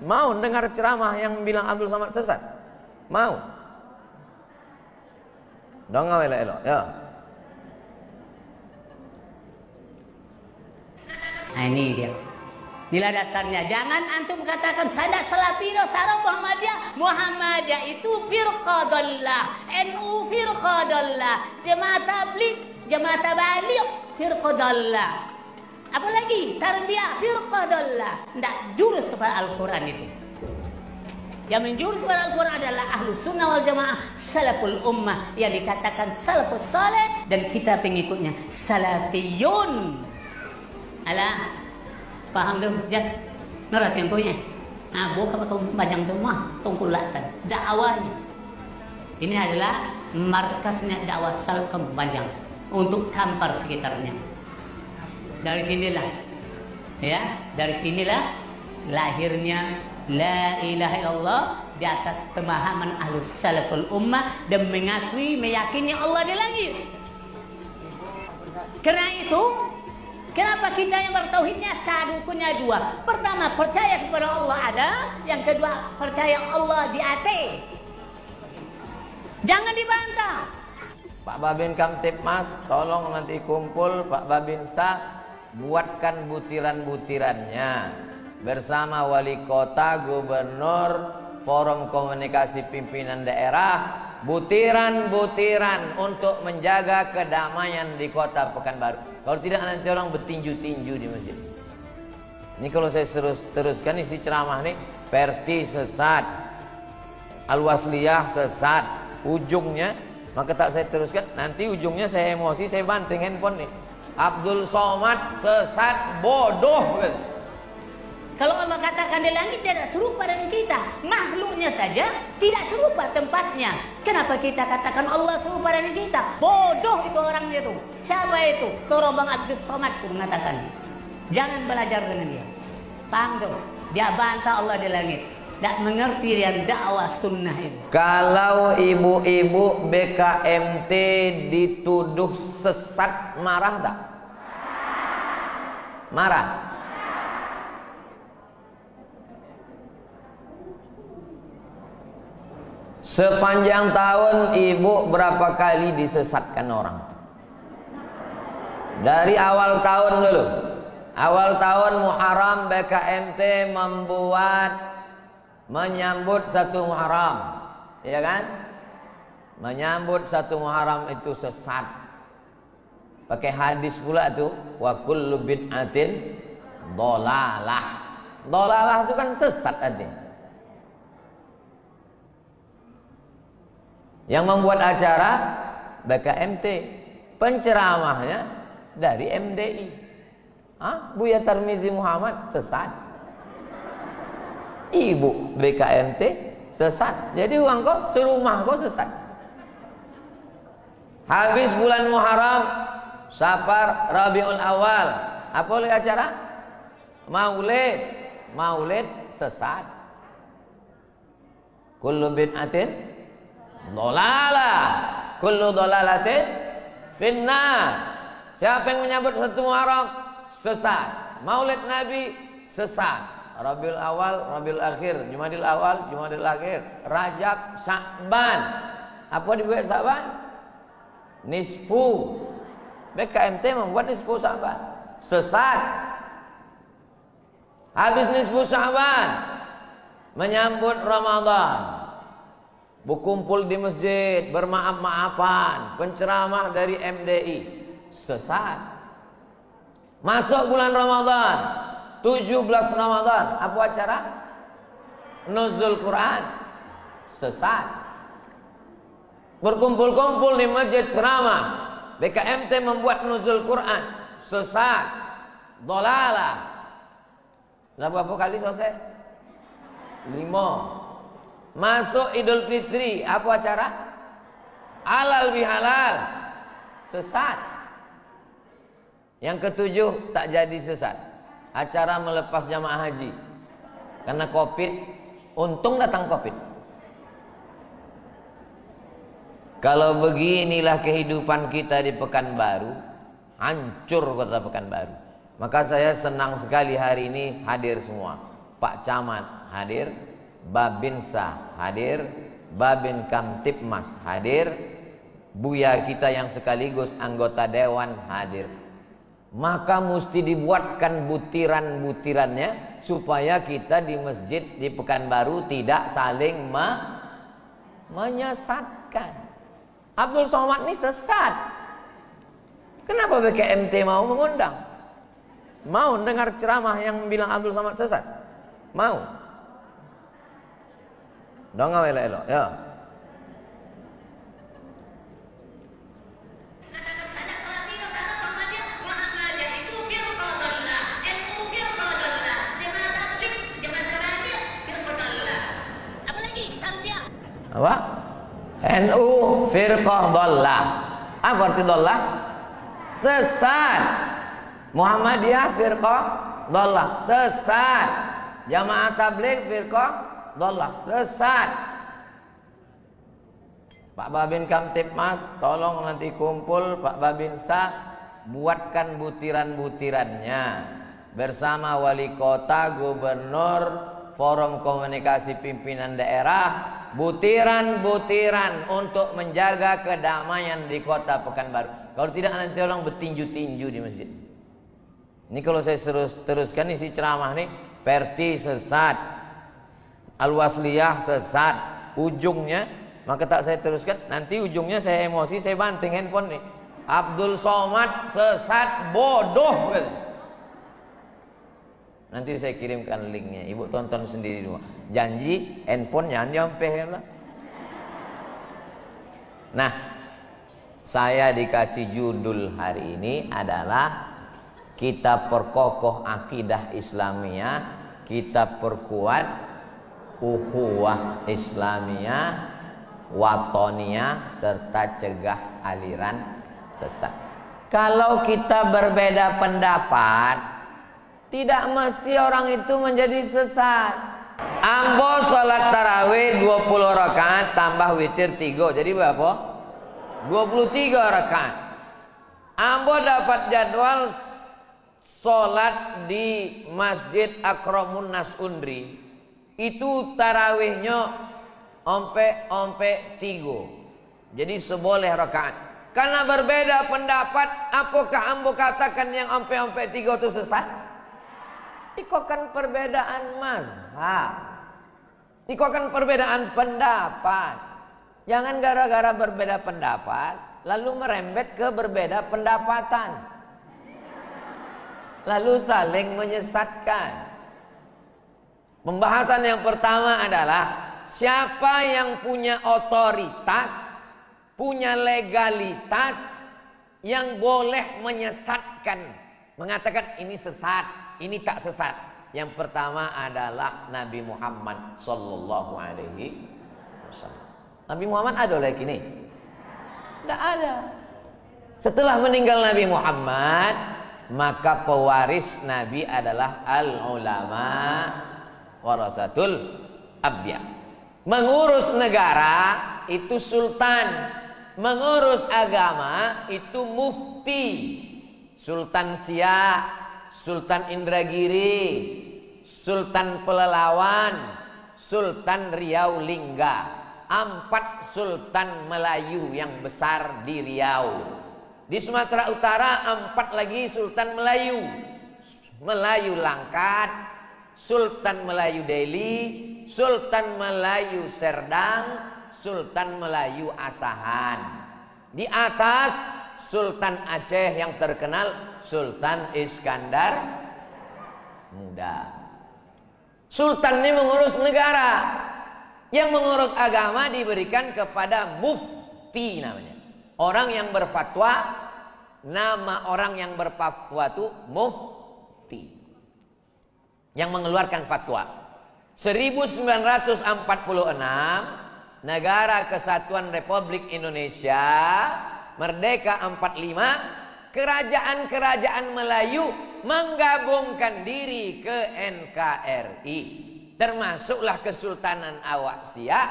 Mau dengar ceramah yang bilang Abdul Somad sesat? Mau? Dongeng elok-elok, ya. Nah ini dia. Inilah dasarnya. Jangan antum katakan saya Salafino, sarang Muhammadiyah. Muhammadiyah itu firqah dhallah, NU firqah dhallah, Jemaah Tabligh, Jemaah Tabaligh firqah dhallah. Apalagi tarbiyah firqah dhallah. Tidak jurus kepada Al-Quran itu. Yang menjurus kepada Al-Quran adalah Ahlus Sunnah wal Jamaah, Salaful Ummah, yang dikatakan Salafus Saleh, dan kita pengikutnya Salafiyun. Alah, paham tu? Just ngerat yang punya. Nah, bukan betul panjang semua, tungkulatan dakwahnya. Ini adalah markasnya dakwah salaf Panjang untuk tampar sekitarnya. Dari sinilah, ya, dari sinilah lahirnya la ilaha illallah di atas pemahaman Ahlus Salaful Ummah dan mengakui, meyakini Allah di langit. Karena itu, kenapa kita yang bertauhidnya rukunnya dua? Pertama, percaya kepada Allah ada. Yang kedua, percaya Allah di hati. Jangan dibantah. Pak Babin Kamtipmas, tolong nanti kumpul Pak Babinsa, buatkan butiran-butirannya bersama wali kota, gubernur, forum komunikasi pimpinan daerah, butiran-butiran untuk menjaga kedamaian di kota Pekanbaru. Kalau tidak nanti orang bertinju-tinju di masjid. Ini kalau saya teruskan isi ceramah nih, Perti sesat, Al-Wasliyah sesat, ujungnya, maka tak saya teruskan, nanti ujungnya saya emosi, saya banting handphone nih. Abdul Somad sesat, bodoh. Kalau Allah katakan di langit tidak serupa dengan kita, makhluknya saja tidak serupa tempatnya. Kenapa kita katakan Allah serupa dengan kita? Bodoh itu orangnya itu. Siapa itu? Torobang Abdul Somad itu mengatakan. Jangan belajar dengan dia. Paham tuh? Dia bantah Allah di langit. Tak mengerti yang dakwah sunnah itu. Kalau ibu-ibu BKMT dituduh sesat, marah tak? Marah. Sepanjang tahun ibu berapa kali disesatkan orang? Dari awal tahun dulu. Awal tahun Muharram BKMT menyambut satu Muharram, ya kan? Menyambut satu Muharram itu sesat. Pakai hadis pula tuh, wa kullu bid'atin dhalalah. Dhalalah itu kan sesat artinya. Yang membuat acara BKMT, penceramahnya dari MDI. Buya Tarmizi Muhammad sesat. Ibu BKMT sesat. Jadi uang kau serumah kau sesat. Habis bulan Muharram, Safar, Rabiul Awal, apa oleh acara? Maulid sesat. Kullu bid'atin dhalalah, kullu dhalalatin finnar. Siapa yang menyambut satu Muharram sesat. Maulid Nabi sesat. Rabiul Awal, Rabiul Akhir, Jumadil Awal, Jumadil Akhir, Rajab, Sya'ban. Apa dibuat Sya'ban? Nisfu. BKMT membuat nisfu Sya'ban. Sesat. Habis nisfu Sya'ban, menyambut Ramadan, berkumpul di masjid, bermaaf-maafan, penceramah dari MDI, sesat. Masuk bulan Ramadan, 17 Ramadan, apa acara? Nuzul Quran, sesat. Berkumpul-kumpul di masjid ceramah, BKMT membuat Nuzul Quran, sesat. Dhalalah. Berapa kali selesai? 5. Masuk Idul Fitri, apa acara? Halal bihalal, sesat. Yang ketujuh tak jadi sesat, acara melepas jamaah haji karena Covid. Untung datang Covid. Kalau beginilah kehidupan kita di Pekanbaru, hancur kota Pekanbaru. Maka saya senang sekali hari ini hadir semua. Pak Camat hadir, Babinsa hadir, Babin Kamtipmas hadir, Buya kita yang sekaligus anggota dewan hadir. Maka mesti dibuatkan butiran-butirannya supaya kita di masjid di Pekanbaru tidak saling menyesatkan. Abdul Somad ini sesat. Kenapa BKMT mau mengundang? Mau dengar ceramah yang bilang Abdul Somad sesat? Mau? Dong elok-elok ya. Apa? NU firqah dhallah. Apa arti dhallah? Sesat. Muhammadiyah firqah dhallah, sesat. Jamaah tabligh firqah dhallah, sesat. Pak Babin Kamtipmas, tolong nanti kumpul Pak Babinsa, buatkan butiran-butirannya bersama wali kota, gubernur, forum komunikasi pimpinan daerah, butiran-butiran untuk menjaga kedamaian di kota Pekanbaru. Kalau tidak nanti orang bertinju-tinju di masjid. Ini kalau saya teruskan isi ceramah nih, Perti sesat, Al-Wasliyah sesat, ujungnya, maka tak saya teruskan, nanti ujungnya saya emosi, saya banting handphone nih. Abdul Somad sesat, bodoh gitu. Nanti saya kirimkan linknya, ibu tonton sendiri dulu. Janji handphone jangan nyampe lah. Nah, saya dikasih judul hari ini adalah kita perkokoh akidah Islamiyah, kita perkuat ukhuwah Islamiyah, watoniyah, serta cegah aliran sesat. Kalau kita berbeda pendapat, tidak mesti orang itu menjadi sesat. Ambo sholat tarawih 20 rakaat tambah witir 3, jadi berapa? 23 rakaat. Ambo dapat jadwal sholat di Masjid Akramun Nas Undri, itu tarawihnya ompe 3, jadi seboleh rakaat. Karena berbeda pendapat, apakah ambo katakan yang ompe 3 itu sesat? Iko kan perbedaan mazhab, iko kan perbedaan pendapat. Jangan gara-gara berbeda pendapat lalu merembet ke berbeda pendapatan, lalu saling menyesatkan. Pembahasan yang pertama adalah siapa yang punya otoritas, punya legalitas yang boleh menyesatkan, mengatakan ini sesat, ini tak sesat. Yang pertama adalah Nabi Muhammad sallallahu alaihi wasallam. Nabi Muhammad ada lagi nih? Tidak ada. Setelah meninggal Nabi Muhammad, maka pewaris Nabi adalah al-ulama warasatul anbiya. Mengurus negara itu sultan, mengurus agama itu mufti. Sultan Siak, Sultan Indragiri, Sultan Pelalawan, Sultan Riau Lingga. 4 sultan Melayu yang besar di Riau. Di Sumatera Utara 4 lagi sultan Melayu. Melayu Langkat, Sultan Melayu Deli, Sultan Melayu Serdang, Sultan Melayu Asahan. Di atas Sultan Aceh yang terkenal Sultan Iskandar Muda. Sultan ini mengurus negara. Yang mengurus agama diberikan kepada mufti namanya. Orang yang berfatwa, nama orang yang berfatwa itu mufti. Yang mengeluarkan fatwa. 1946 Negara Kesatuan Republik Indonesia Merdeka 45, kerajaan-kerajaan Melayu menggabungkan diri ke NKRI, termasuklah Kesultanan Awak-Siak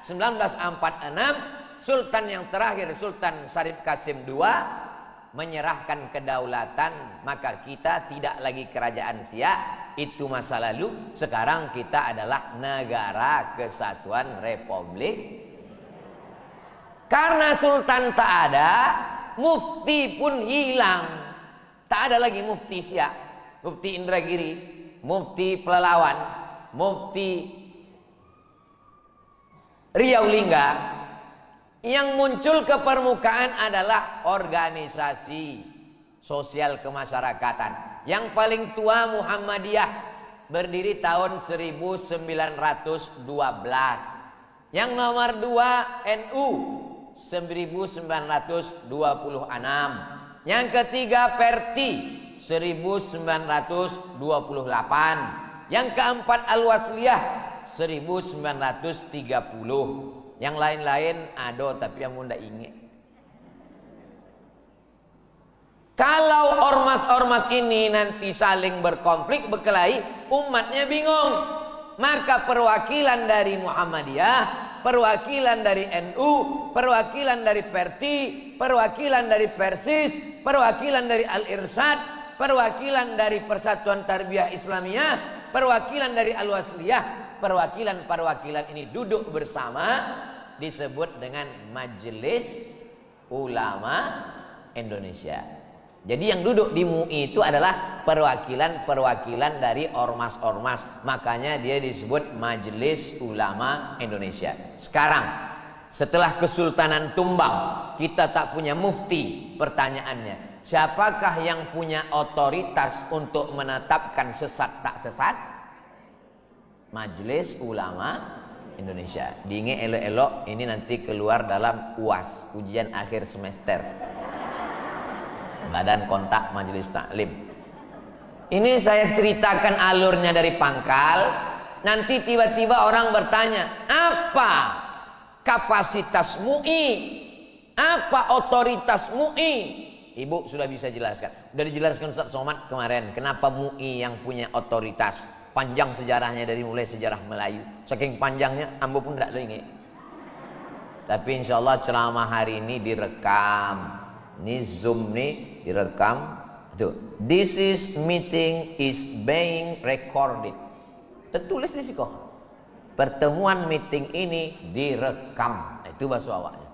1946. Sultan yang terakhir Sultan Syarif Qasim II menyerahkan kedaulatan, maka kita tidak lagi kerajaan Siak, itu masa lalu. Sekarang kita adalah Negara Kesatuan Republik. Karena sultan tak ada, mufti pun hilang. Tak ada lagi mufti Siak, mufti Indragiri, mufti Pelalawan, mufti Riau Lingga. Yang muncul ke permukaan adalah organisasi sosial kemasyarakatan. Yang paling tua Muhammadiyah, berdiri tahun 1912. Yang nomor 2 NU 1926. Yang ketiga Perti 1928. Yang keempat Al-Wasliyah 1930. Yang lain-lain ada tapi yang muda ingat. Kalau ormas-ormas ini nanti saling berkonflik, berkelahi, umatnya bingung. Maka perwakilan dari Muhammadiyah, perwakilan dari NU, perwakilan dari Perti, perwakilan dari Persis, perwakilan dari Al-Irsyad, perwakilan dari Persatuan Tarbiyah Islamiyah, perwakilan dari Al-Wasliyah, perwakilan-perwakilan ini duduk bersama, disebut dengan Majelis Ulama Indonesia. Jadi yang duduk di MUI itu adalah perwakilan-perwakilan dari ormas-ormas. Makanya dia disebut Majelis Ulama Indonesia. Sekarang setelah Kesultanan tumbang, kita tak punya mufti. Pertanyaannya, siapakah yang punya otoritas untuk menetapkan sesat tak sesat? Majelis Ulama Indonesia. Diingat elok-elok, ini nanti keluar dalam UAS, ujian akhir semester. Badan Kontak Majelis Taklim. Ini saya ceritakan alurnya dari pangkal. Nanti tiba-tiba orang bertanya, apa kapasitas MUI? Apa otoritas MUI? Ibu sudah bisa jelaskan. Sudah dijelaskan Ustaz Somad kemarin. Kenapa MUI yang punya otoritas? Panjang sejarahnya, dari mulai sejarah Melayu. Saking panjangnya, ambo pun tidak ingat. Tapi insya Allah ceramah hari ini direkam. Ini Zoom nih direkam. Tuh, this is meeting is being recorded. Tertulis di situ. Pertemuan meeting ini direkam. Itu bahasa awaknya.